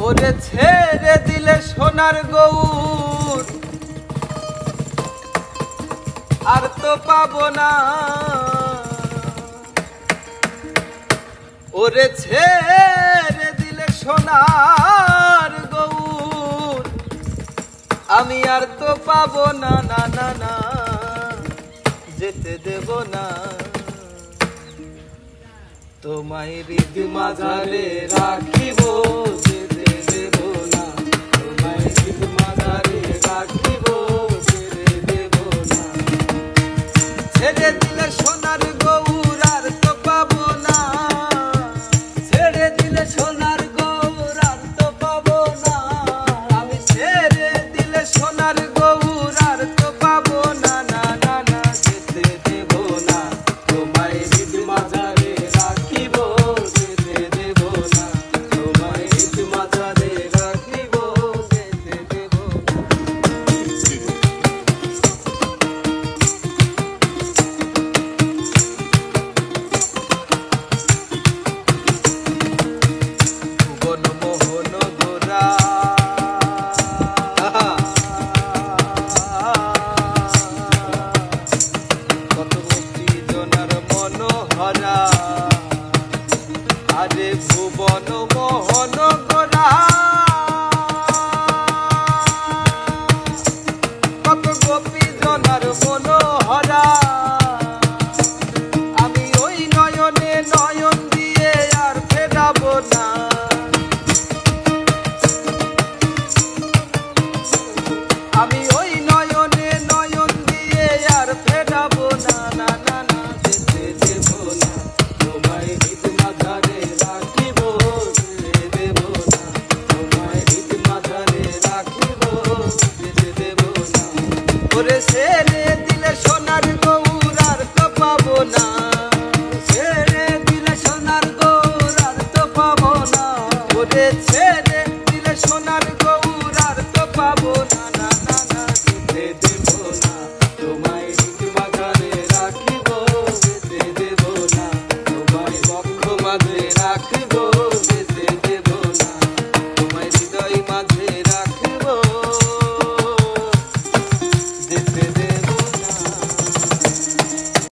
ওরে ছেড়ে দিলে সোনার গৌর আর তো পাবো না। ওরে ছেড়ে দিলে সোনার গৌর আমি আর তো পাবো না, না না না যেতে দেব না। তোমায় হৃদ মাঝারে রাখিব, যেতে দেব না। তোমায় হৃদ মাঝারে রাখিব, যেতে দেব না। ছেড়ে দিলে সোনার গৌর আর তো পাবো না, ছেড়ে দিলে সোনার গৌর আর তো পাবো না। আমি ছেড়ে দিলে সোনার গৌর আর তো পাবো না, না না না যেতে দেব না। তোমায় হৃদ মাঝারে রাখিব, যেতে দেব না। তোমায় হৃদ মাঝারে রাখিব, যেতে দেব না। ভুবন মোহন গোরা কত ভক্তি জনার মনোহরা, আরে ভুবন মোহন গোরা কত গোপী জনার মনোহরা। আমি ওই নয়নে নয়ন দিয়ে আর ফেরাবো না। আমি ওই নয়নে নয়ন দিয়ে আর ফেরাবো না, না না না যেতে দেব না। তোমায় হৃদ মাঝারে রাখিব, যেতে দেব না। তোমায় হৃদ মাঝারে রাখিব, যেতে দেব না। ওরে ছেড়ে দিলে সোনার গৌর আর তো পাবো না, ছেড়ে দিলে সোনার গৌর আর তো পাবো না। ওরে ছেড়ে দিলে সোনার গৌর আর তো পাবো না, না না না যেতে